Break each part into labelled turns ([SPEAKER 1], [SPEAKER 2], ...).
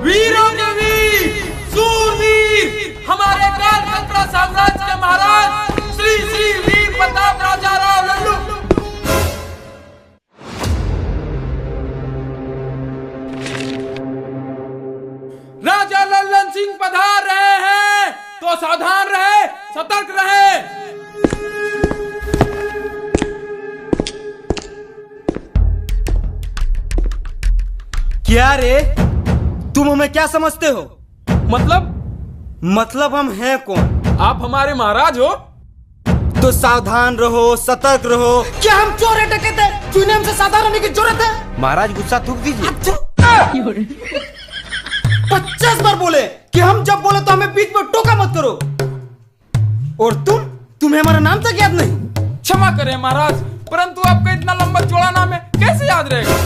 [SPEAKER 1] वीरों के वीर, सूरवीर, हमारे कालकत्रा साम्राज्य के महाराज श्री श्री वीर प्रताप राजा राव लल्लू। राजा लल्लन सिंह पधार रहे हैं, तो सावधान रहे, सतर्क रहे।
[SPEAKER 2] क्या रे, तुम हमें क्या समझते हो?
[SPEAKER 1] मतलब
[SPEAKER 2] हम हैं कौन?
[SPEAKER 1] आप हमारे महाराज हो।
[SPEAKER 2] तो सावधान रहो, सतर्क रहो।
[SPEAKER 3] क्या हम चोर है, डकैत है? तूने हमसे सावधान रहने की जरूरत है?
[SPEAKER 2] महाराज गुस्सा थूक दीजिए।
[SPEAKER 3] 50 बार बोले कि हम जब बोले तो हमें बीच में टोका मत करो।
[SPEAKER 2] और तुम्हें हमारा नाम तक याद नहीं?
[SPEAKER 1] क्षमा करें महाराज, परंतु आपका इतना लंबा चौड़ा नाम है, कैसे याद रहेगा?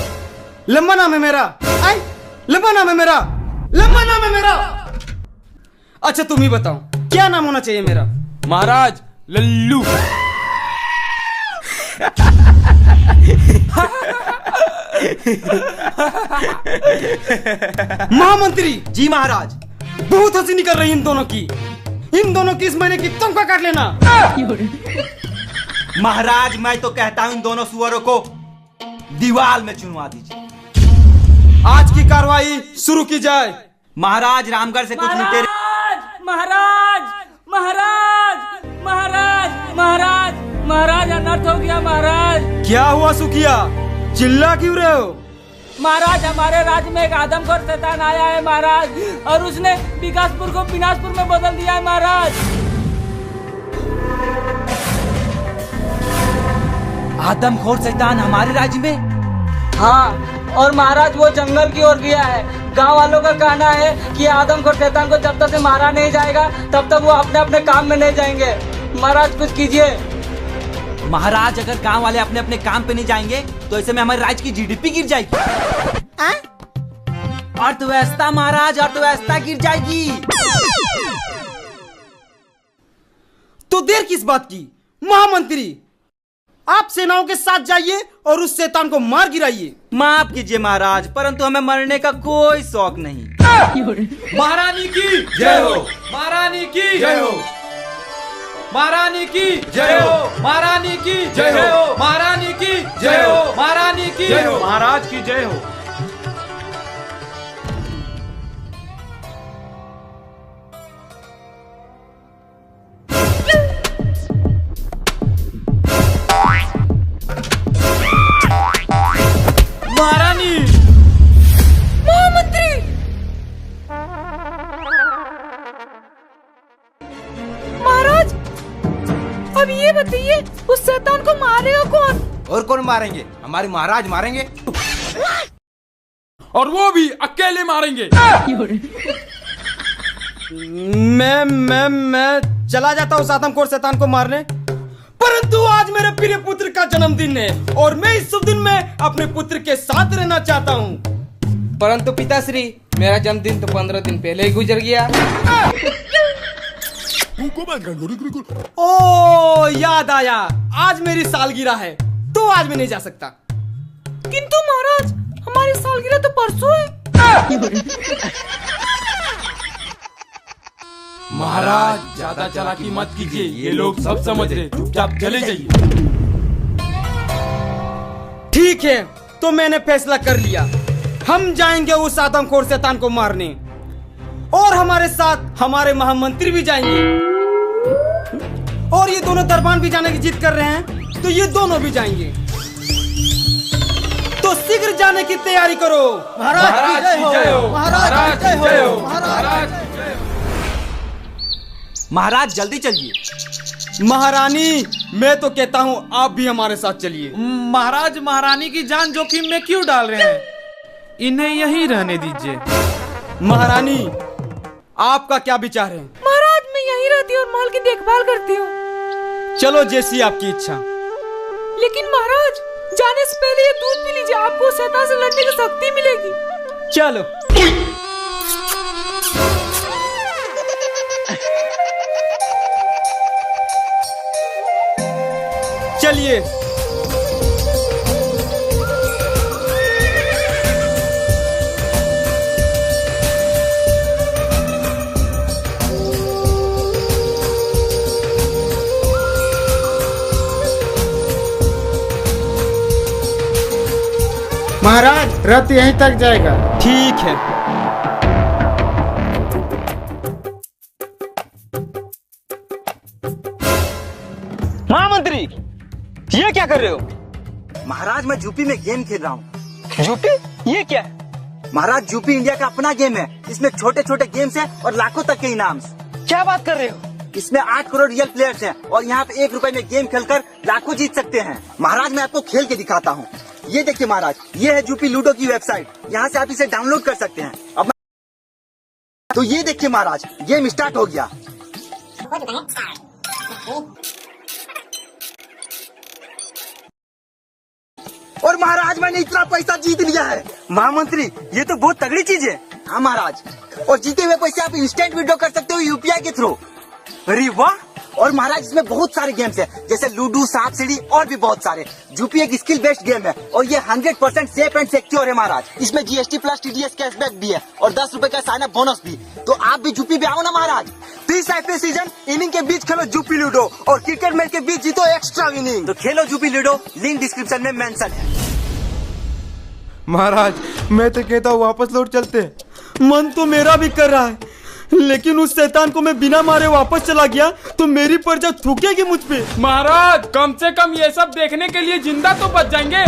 [SPEAKER 2] लंबा नाम है मेरा। लंबा नाम है मेरा।
[SPEAKER 3] लंबा नाम है मेरा।
[SPEAKER 2] अच्छा तुम ही बताओ, क्या नाम होना चाहिए मेरा?
[SPEAKER 1] महाराज लल्लू।
[SPEAKER 2] महामंत्री
[SPEAKER 3] जी महाराज।
[SPEAKER 2] बहुत हंसी निकल रही इन दोनों की। इन दोनों की इस महीने की तनख्वाह काट लेना।
[SPEAKER 3] महाराज मैं तो कहता हूँ इन दोनों सुअरों को दीवार में चुनवा दीजिए।
[SPEAKER 2] आज की कार्रवाई शुरू की जाए।
[SPEAKER 3] महाराज रामगढ़ से कुछ लुटेरे।
[SPEAKER 4] महाराज महाराज महाराज महाराज महाराज अनर्थ हो गया महाराज।
[SPEAKER 2] क्या हुआ सुखिया, चिल्ला क्यों रहे हो?
[SPEAKER 4] महाराज हमारे राज्य में एक आदमखोर शैतान आया है महाराज, और उसने विकासपुर को विनाशपुर में बदल दिया है महाराज।
[SPEAKER 3] आदमखोर शैतान हमारे राज्य में?
[SPEAKER 4] हाँ, और महाराज वो जंगल की ओर गया है। गांव वालों का कहना है कि आदमखोर शैतान को जब तक से मारा नहीं जाएगा तब तक वो अपने अपने काम में नहीं जाएंगे। महाराज कुछ कीजिए।
[SPEAKER 3] महाराज अगर गांव वाले अपने अपने काम पे नहीं जाएंगे तो ऐसे में हमारे राज्य की जीडीपी गिर जाएगी। अर्थव्यवस्था महाराज, अर्थव्यवस्था गिर जाएगी।
[SPEAKER 2] तो देर किस बात की? महामंत्री आप सेनाओं के साथ जाइए और उस शैतान को मार गिराइए।
[SPEAKER 3] माफ कीजिए महाराज, परंतु हमें मरने का कोई शौक नहीं।
[SPEAKER 1] महारानी की जय हो, महारानी की जय हो, महारानी की जय हो, महारानी की जय हो, महारानी की जय हो, महारानी की जय हो, महाराज की जय हो। महारानी।
[SPEAKER 4] महामंत्री महाराज अब ये बताइए उस शैतान को मारेगा कौन?
[SPEAKER 2] और कौन मारेंगे? हमारे महाराज मारेंगे।
[SPEAKER 1] और वो भी अकेले मारेंगे।
[SPEAKER 2] मैं चला जाता हूँ आदमखोर शैतान को मारने, परंतु आज मेरे प्रिय पुत्र का जन्मदिन है और मैं इस शुभ दिन में अपने पुत्र के साथ रहना चाहता हूँ।
[SPEAKER 5] परंतु पिताश्री, मेरा जन्मदिन तो 15 दिन पहले ही गुजर गया।
[SPEAKER 2] ओ याद आया, आज मेरी सालगिरह है तो आज मैं नहीं जा सकता।
[SPEAKER 4] किंतु महाराज हमारी सालगिरह तो परसों है।
[SPEAKER 1] महाराज ज्यादा चालाकी मत कीजिए, ये लोग सब समझ रहे, चुपचाप चले जाइए।
[SPEAKER 2] ठीक है, तो मैंने फैसला कर लिया, हम जाएंगे उस आदमखोर शैतान को मारने, और हमारे साथ हमारे महामंत्री भी जाएंगे, और ये दोनों दरबान भी जाने की जिद कर रहे हैं, तो ये दोनों भी जाएंगे। तो शीघ्र जाने की तैयारी करो।
[SPEAKER 1] महाराज की जय हो, महाराज की जय हो, महाराज की जय हो।
[SPEAKER 3] महाराज जल्दी चलिए।
[SPEAKER 2] महारानी मैं तो कहता हूँ आप भी हमारे साथ चलिए।
[SPEAKER 5] महाराज महारानी की जान जोखिम में क्यों डाल रहे हैं? इन्हें यहीं रहने दीजिए।
[SPEAKER 2] महारानी आपका क्या विचार है?
[SPEAKER 4] महाराज मैं यहीं रहती हूँ और माल की देखभाल करती हूँ।
[SPEAKER 2] चलो जैसी आपकी इच्छा।
[SPEAKER 4] लेकिन महाराज जाने से पहले ये दूध पी लीजिए, आपको शैतान से लड़ने की शक्ति मिलेगी।
[SPEAKER 2] चलो। चलिए।
[SPEAKER 6] महाराज रथ यहीं तक जाएगा।
[SPEAKER 2] ठीक है।
[SPEAKER 4] महामंत्री, ये क्या कर रहे हो?
[SPEAKER 3] महाराज मैं यूपी में गेम खेल रहा हूँ।
[SPEAKER 4] यूपी? ये क्या है?
[SPEAKER 3] महाराज यूपी इंडिया का अपना गेम है। इसमें छोटे छोटे गेम्स हैं और लाखों तक के इनाम।
[SPEAKER 4] क्या बात कर रहे हो?
[SPEAKER 3] इसमें 8 करोड़ रियल प्लेयर्स हैं और यहाँ पे 1 रुपए में गेम खेलकर लाखों जीत सकते हैं। महाराज मैं आपको खेल के दिखाता हूँ। ये देखिए महाराज, ये है यूपी लूडो की वेबसाइट। यहाँ से आप इसे डाउनलोड कर सकते हैं। अब तो ये देखिए महाराज, गेम स्टार्ट हो गया। और महाराज मैंने इतना पैसा जीत लिया है। महामंत्री ये तो बहुत तगड़ी चीज है। हाँ महाराज, और जीते हुए पैसे आप इंस्टेंट विड्रॉ कर सकते हो यूपीआई के थ्रू। अरे वाह! और महाराज इसमें बहुत सारे गेम्स हैं, जैसे लूडो, सांप सीढ़ी और भी बहुत सारे। यूपी एक स्किल बेस्ड गेम है और ये 100% सेफ एंड सिक्योर है महाराज। इसमें जीएसटी प्लस टीडीएस कैशबैक भी है और 10 रुपए का साइन अप बोनस भी। तो आप भी यूपी पे आओ ना महाराज। 30 आईपीएल सीजन इनिंग के बीच खेलो यूपी लूडो और क्रिकेट मैच के बीच जीतो एक्स्ट्रा विनिंग। तो खेलो यूपी लूडो, लिंक डिस्क्रिप्शन में मेंशन है।
[SPEAKER 2] महाराज मैं तो कहता हूँ वापस लौट चलते। मन तो मेरा भी कर रहा है, लेकिन उस शैतान को मैं बिना मारे वापस चला गया तो मेरी प्रजा थूकेगी मुझ पे।
[SPEAKER 5] महाराज कम से कम ये सब देखने के लिए जिंदा तो बच जाएंगे।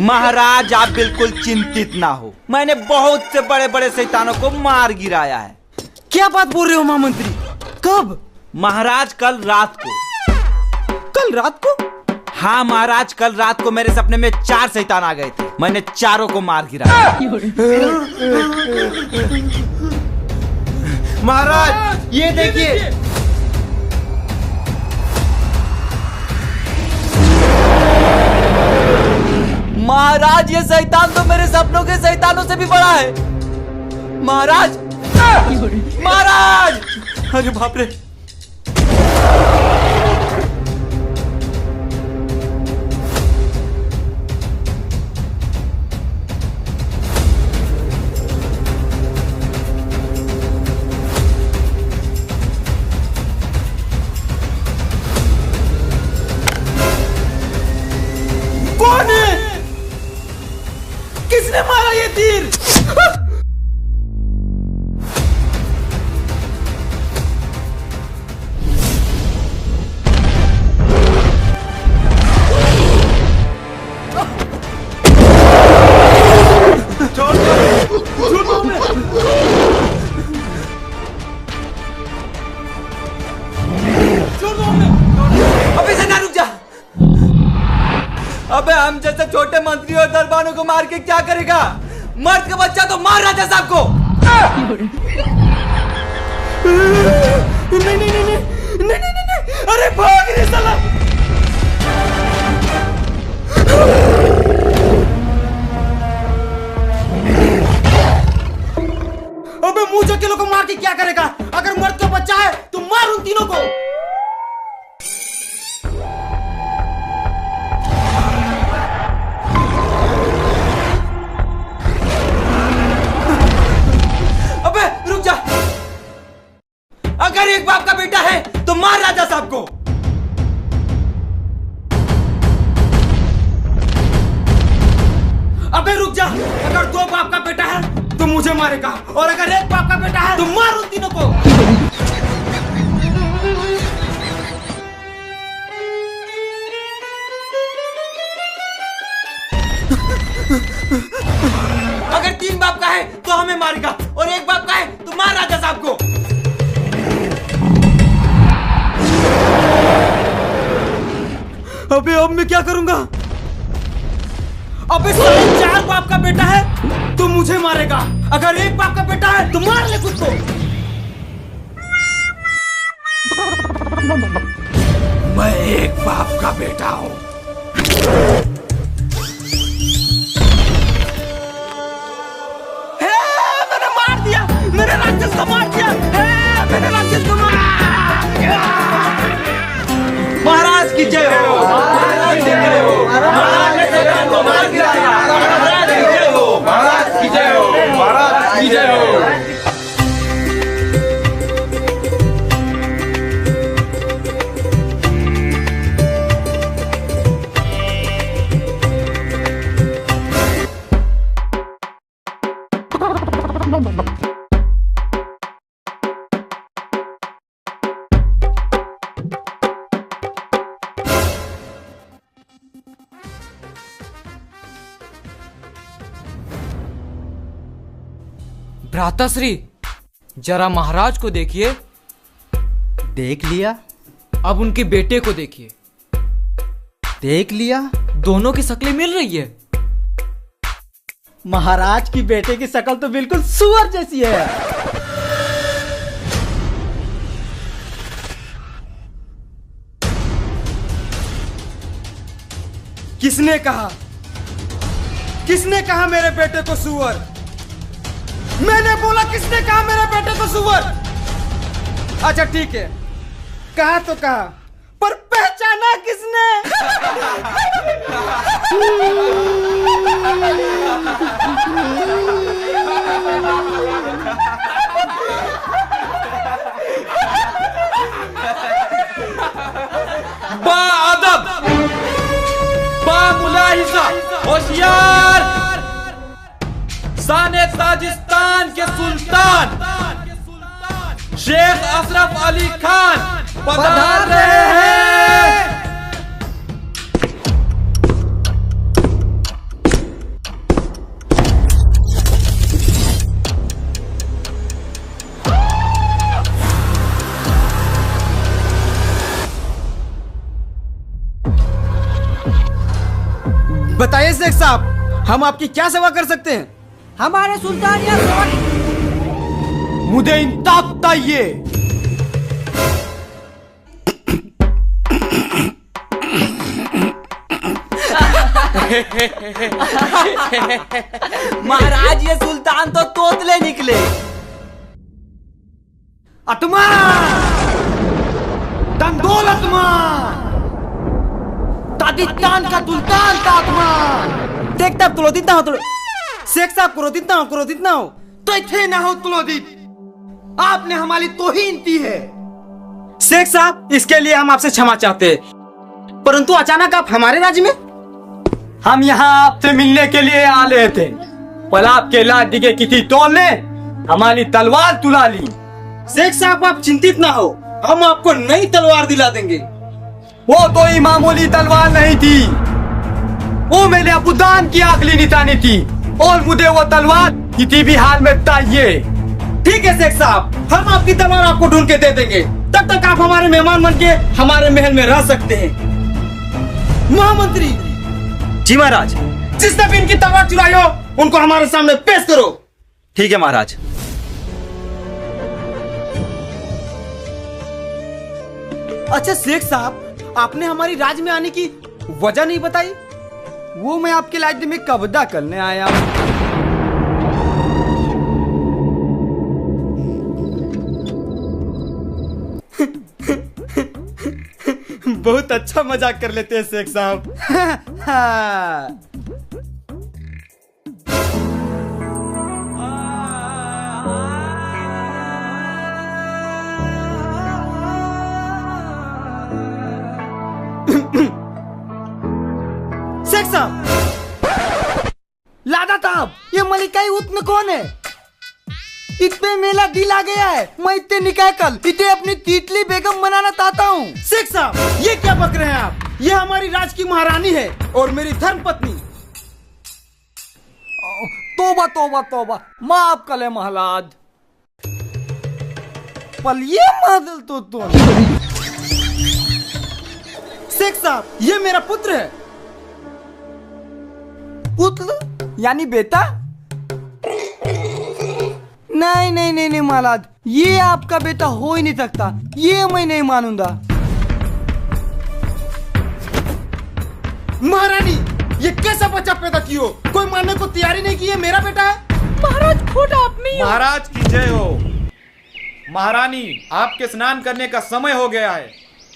[SPEAKER 3] महाराज आप बिल्कुल चिंतित ना हो, मैंने बहुत से बड़े बड़े शैतानों को मार गिराया है।
[SPEAKER 2] क्या बात बोल रहे हो महामंत्री? कब?
[SPEAKER 3] महाराज कल रात को।
[SPEAKER 2] कल रात को?
[SPEAKER 3] हाँ महाराज, कल रात को मेरे सपने में 4 शैतान आ गए थे। मैंने चारों को मार गिराया।
[SPEAKER 2] महाराज ये देखिए।
[SPEAKER 3] महाराज ये शैतान तो मेरे सपनों के शैतानों से भी बड़ा है। महाराज! महाराज!
[SPEAKER 2] अरे बाप रे! कौन है? किसने मारा ये तीर?
[SPEAKER 3] अबे सेना रुक जा। अबे हम जैसे छोटे मंत्री और दरबारों को मार के क्या करेगा? मर्द का बच्चा तो मार राजा साहब को।
[SPEAKER 2] नहीं नहीं नहीं नहीं नहीं नहीं नहीं, अरे भाग रे साला! अबे मुझे के लोगों को मार के क्या करेगा? अगर मर्द का बच्चा है तो मार उन तीनों को।
[SPEAKER 3] अबे रुक जा। अगर एक बाप का बेटा है तो मार राजा साहब को।
[SPEAKER 2] अबे रुक जा। अगर 2 बाप का बेटा है तो मुझे मारेगा, और अगर 1 बाप का बेटा है तो मार उन तीनों को।
[SPEAKER 3] अगर 3 बाप का है तो हमें मारेगा और 1 बाप का है तो मार राजा साहब को।
[SPEAKER 2] अबे अब मैं क्या करूंगा? अबे साले 4 बाप का बेटा है तो मुझे मारेगा, अगर 1 बाप का बेटा है तो मार ले खुद को।
[SPEAKER 1] मैं एक बाप का बेटा हूँ।
[SPEAKER 2] मैंने मार दिया, मेरे राक्षस को मार दिया, मैंने राक्षस को मार।
[SPEAKER 3] महाराज की जय हो। महाराज की जय हो। महाराज ने शैतान को मार गिराया। महाराज की जय हो।
[SPEAKER 1] महाराज की जय हो। महाराज की जय हो।
[SPEAKER 2] भ्राताश्री, जरा महाराज को देखिए।
[SPEAKER 7] देख लिया।
[SPEAKER 2] अब उनके बेटे को देखिए।
[SPEAKER 7] देख लिया।
[SPEAKER 2] दोनों की शक्लें मिल रही है।
[SPEAKER 7] महाराज की बेटे की शक्ल तो बिल्कुल सुअर जैसी है।
[SPEAKER 2] किसने कहा? किसने कहा मेरे बेटे को सुअर? मैंने बोला, किसने कहा मेरे बेटे को सुअर? अच्छा ठीक है, कहा तो कहा, पर पहचाना किसने?
[SPEAKER 1] बाअदब, बामुलाहिजा, होशियार, शान ताजिस्तान के सुल्तान शेख अशरफ अली खान पधार रहे हैं।
[SPEAKER 2] बताइए शेख साहब, हम आपकी क्या सेवा कर सकते हैं?
[SPEAKER 4] हमारे सुल्तान या
[SPEAKER 1] मुझे इंताब चाहिए।
[SPEAKER 4] महाराज, ये सुल्तान तो तोतले निकले।
[SPEAKER 1] अतमान, दंगोल अतमान, ताजिस्तान का सुल्तान का अतमान।
[SPEAKER 2] देखता आप क्रोधित ना हो। शेख साहब क्रोधित ना हो, क्रोधित ना हो।
[SPEAKER 1] तो इथे ना हो क्रोधित, आपने हमारी तौहीन की है।
[SPEAKER 2] शेख साहब, इसके लिए हम आपसे क्षमा चाहते हैं, परंतु अचानक आप हमारे राज्य में?
[SPEAKER 1] हम यहाँ आपसे मिलने के लिए आ रहे थे, पर आपके लाठी के किसी टोल ने हमारी तलवार तुला ली।
[SPEAKER 2] शेख साहब आप चिंतित ना हो, हम आपको नई तलवार दिला देंगे।
[SPEAKER 1] वो तो ही मामूली तलवार नहीं थी, वो मेरे अबूदान की आखिरी निशानी थी, और मुझे वो तलवार किसी भी हाल में चाहिए।
[SPEAKER 2] ठीक है शेख साहब, हम आपकी तलवार आपको ढूंढ के दे देंगे। तब तक आप हमारे मेहमान बन के हमारे महल में रह सकते हैं। महामंत्री
[SPEAKER 3] जी महाराज।
[SPEAKER 2] जिसने भी इनकी तलवार चुराई हो, उनको हमारे सामने पेश करो।
[SPEAKER 3] ठीक है महाराज।
[SPEAKER 2] अच्छा शेख साहब, आपने हमारी राज्य में आने की वजह नहीं बताई।
[SPEAKER 1] वो मैं आपके राज्य में कब्जा करने आया हूँ।
[SPEAKER 2] बहुत अच्छा मजाक कर लेते हैं शेख साहब। शेख साहब,
[SPEAKER 7] लादा साहब, ये मलिकाई उतन कौन है? इतने मेला दिल आ गया है। मैं इतने निकाय कल इतने अपनी तीतली बेगम बनाना चाहता हूँ।
[SPEAKER 2] शेख साहब, ये क्या बक रहे हैं आप? ये हमारी राज की महारानी है और मेरी धर्म पत्नी।
[SPEAKER 7] तोबा तोबा तोबा, माफ करे महलाद। पल ये मादल तो
[SPEAKER 2] शेख साहब, ये मेरा पुत्र है।
[SPEAKER 7] पुत्र यानी बेटा? नहीं नहीं नहीं नहीं महाराज, ये आपका बेटा हो ही नहीं सकता। ये मैं नहीं मानूंगा।
[SPEAKER 2] महारानी, ये कैसा बच्चा पैदा की हो? कोई मानने को तैयारी नहीं की है मेरा बेटा है।
[SPEAKER 4] महाराज खुद आप में
[SPEAKER 1] महाराज की जय हो। महारानी, आपके स्नान करने का समय हो गया है।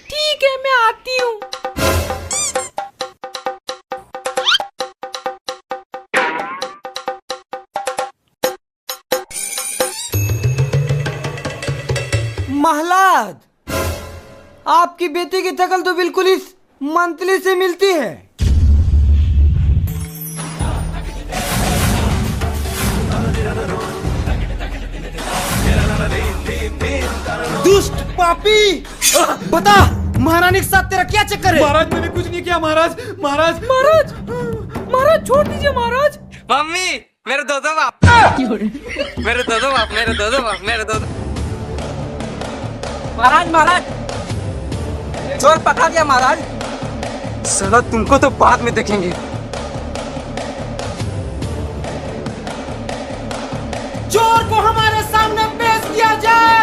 [SPEAKER 4] ठीक है, मैं आती हूँ।
[SPEAKER 7] महलाद, आपकी बेटी की शक्ल तो बिल्कुल इस मंतली से मिलती है।
[SPEAKER 2] पापी, बता महारानी के साथ तेरा क्या चक्कर है?
[SPEAKER 1] महाराज मैंने कुछ नहीं किया महाराज। महाराज महाराज महाराज छोड़ दीजिए महाराज।
[SPEAKER 3] मम्मी मेरे दो बाप, मेरे दो बाप, मेरे दो बाप, मेरे दो। महाराज महाराज चोर पकड़ा गया महाराज। साला तुमको तो बाद में देखेंगे।
[SPEAKER 2] चोर को हमारे सामने पेश किया जाए।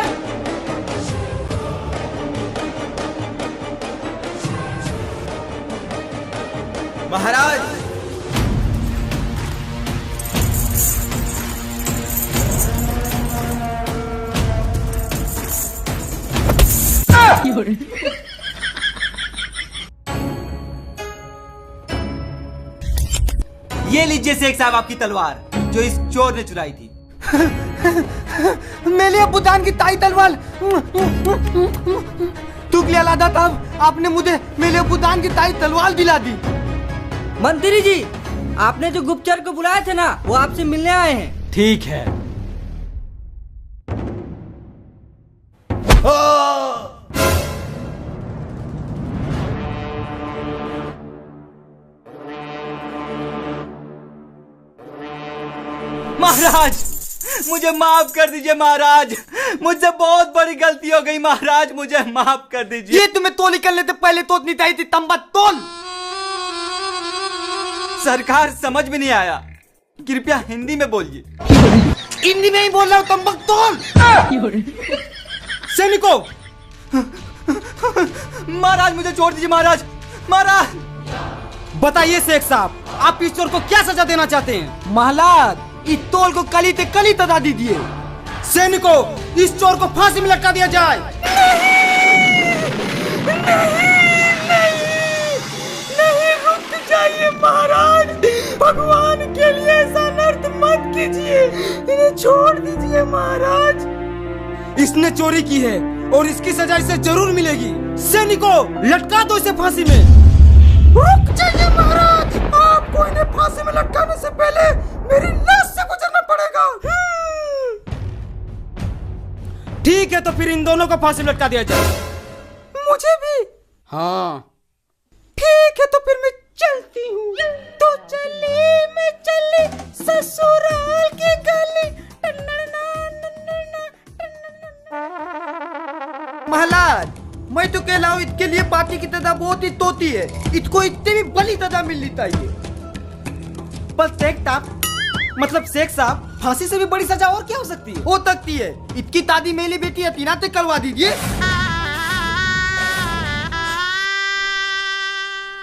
[SPEAKER 3] महाराज
[SPEAKER 2] ये लीजिए शेख साहब आपकी तलवार जो इस चोर ने चुराई थी।
[SPEAKER 7] मेरे बुदान की ताई तलवार। तुगलिया लादा साहब, आपने मुझे मेरे बुदान की ताई तलवार दिला दी।
[SPEAKER 4] मंत्री जी, आपने जो गुप्तचर को बुलाए थे ना, वो आपसे मिलने आए हैं।
[SPEAKER 2] ठीक है। महाराज मुझे माफ कर दीजिए महाराज, मुझसे बहुत बड़ी गलती हो गई महाराज, मुझे माफ कर दीजिए।
[SPEAKER 7] ये तुम्हें तो निकलने से पहले तो नहीं चाहिए थी तंबा तोल।
[SPEAKER 2] सरकार समझ में नहीं आया, कृपया हिंदी में बोलिए।
[SPEAKER 7] हिंदी में ही बोल रहा हूँ, तंबक तोल।
[SPEAKER 2] सैनिकों, महाराज मुझे छोड़ दीजिए महाराज। महाराज बताइए शेख साहब, आप इस चोर को क्या सजा देना चाहते हैं?
[SPEAKER 7] महाराज, इस तोल को कली ते कली तदा दीजिए।
[SPEAKER 2] सैनिकों, इस चोर को फांसी में लटका दिया जाए।
[SPEAKER 7] नहीं, रुक जाइए महाराज, भगवान के लिए ऐसा नर्त मत कीजिए, इन्हें छोड़ दीजिए महाराज।
[SPEAKER 2] इसने चोरी की है और इसकी सजा इसे जरूर मिलेगी। सैनिकों, लटका दो इसे फांसी में।
[SPEAKER 7] रुक जाइए महाराज, आपको इन्हें फांसी में लटकाने से पहले मेरी लाश से गुजरना पड़ेगा।
[SPEAKER 2] ठीक है, तो फिर इन दोनों को फांसी में लटका दिया जाए।
[SPEAKER 7] मुझे भी?
[SPEAKER 2] हाँ
[SPEAKER 7] ठीक है, तो फिर मैं चलती हूँ। तो चली मैं चली ससुराल की गली। महाराज, मैं तो कहला हूँ, इसके लिए पार्टी की तदा बहुत ही तोती है, इसको इतनी भी बली तदा मिलनी चाहिए।
[SPEAKER 2] पर शेख साहब, फांसी से भी बड़ी सजा और क्या हो सकती है?
[SPEAKER 7] हो सकती है, इसकी दादी मेरी बेटी हतीना से करवा दीजिए।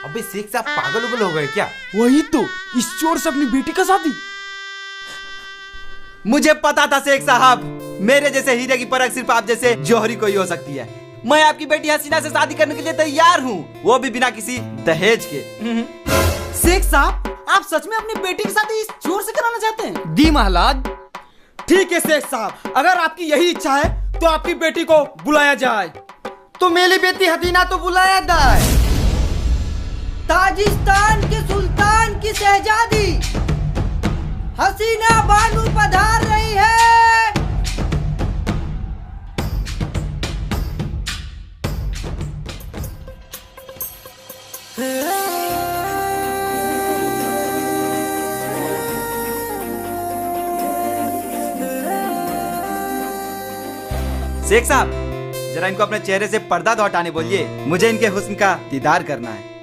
[SPEAKER 3] अबे शेख साहब पागल उगल हो गए क्या?
[SPEAKER 7] वही तो, इस चोर से अपनी बेटी का शादी।
[SPEAKER 2] मुझे पता था शेख साहब, मेरे जैसे हीरे की परख सिर्फ आप जैसे जौहरी को ही हो सकती है। मैं आपकी बेटी हसीना से शादी करने के लिए तैयार हूँ, वो भी बिना किसी दहेज के। शेख साहब, आप सच में अपनी बेटी की शादी इस चोर से कराना चाहते हैं?
[SPEAKER 7] दी महाराज।
[SPEAKER 2] ठीक है शेख साहब, अगर आपकी यही इच्छा है तो आपकी बेटी को बुलाया जाए।
[SPEAKER 7] तो मेरी बेटी हसीना तो बुलाया जाए।
[SPEAKER 4] ताजिस्तान के सुल्तान की शहजादी हसीना बानू पधार रही है।
[SPEAKER 2] शेख साहब, जरा इनको अपने चेहरे से पर्दा तो हटाने बोलिए, मुझे इनके हुस्न का दीदार करना है।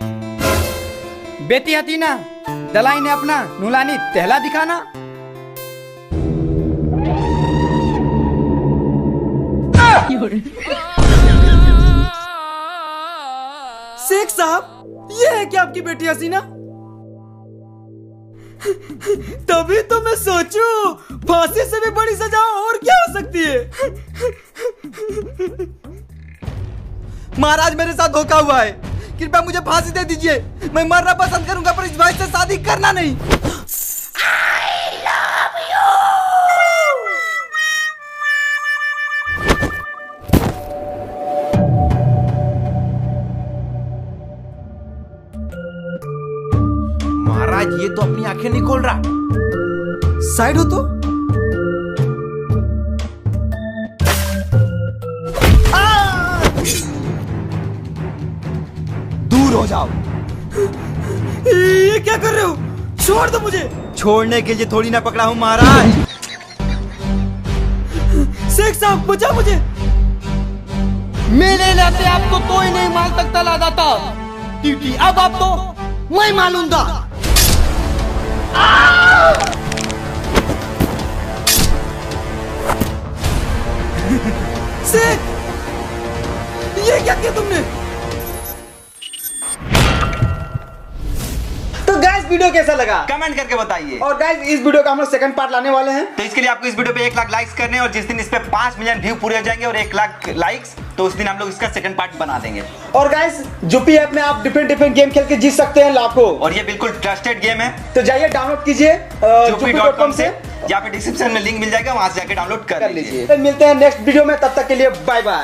[SPEAKER 7] बेटी हसीना, दलाई ने अपना नुलानी टहला दिखाना।
[SPEAKER 2] शेख साहब, ये है क्या आपकी बेटी हसीना? तभी तो मैं सोचूं, फांसी से भी बड़ी सजा और क्या हो सकती है? महाराज, मेरे साथ धोखा हुआ है, कृपया मुझे फांसी दे दीजिए। मैं मरना पसंद करूंगा पर इस भाई से शादी करना नहीं। I love you।
[SPEAKER 3] महाराज ये तो अपनी आंखें नहीं खोल रहा।
[SPEAKER 2] साइड हो तो।
[SPEAKER 3] दूर हो जाओ।
[SPEAKER 2] ये क्या कर रहे हो? छोड़ दो मुझे।
[SPEAKER 3] छोड़ने के लिए थोड़ी ना पकड़ा हूँ महाराज।
[SPEAKER 2] शेख साहब बचा मुझे।
[SPEAKER 3] मेरे लाते आपको तो ही नहीं माल तक तला जाता टीटी, अब आप तो मैं मालूंगा।
[SPEAKER 2] शेख, ये क्या किया तुमने? तो गाइस वीडियो कैसा लगा
[SPEAKER 3] कमेंट करके बताइए।
[SPEAKER 2] और गाइस इस वीडियो का हम लोग सेकंड पार्ट लाने वाले हैं।
[SPEAKER 3] तो इसके लिए आपको इस वीडियो पे 1 लाख लाइक्स करने हैं और जिस दिन इस पे 5 मिलियन व्यू पूरे हो जाएंगे और 1 लाख लाइक्स, तो उस दिन हम लोग इसका सेकंड पार्ट बना देंगे।
[SPEAKER 2] और गाइस जुपी ऐप में आप डिफरेंट गेम खेल के जीत सकते हैं लाखों।
[SPEAKER 3] और ये बिल्कुल ट्रस्टेड गेम है,
[SPEAKER 2] तो जाइए डाउनलोड कीजिए
[SPEAKER 3] jupi.com से, यहाँ पे डिस्क्रिप्शन में लिंक मिल जाएगा, वहां से जाके डाउनलोड कर लीजिए।
[SPEAKER 2] मिलते हैं नेक्स्ट वीडियो में, तब तक के लिए बाय बाय।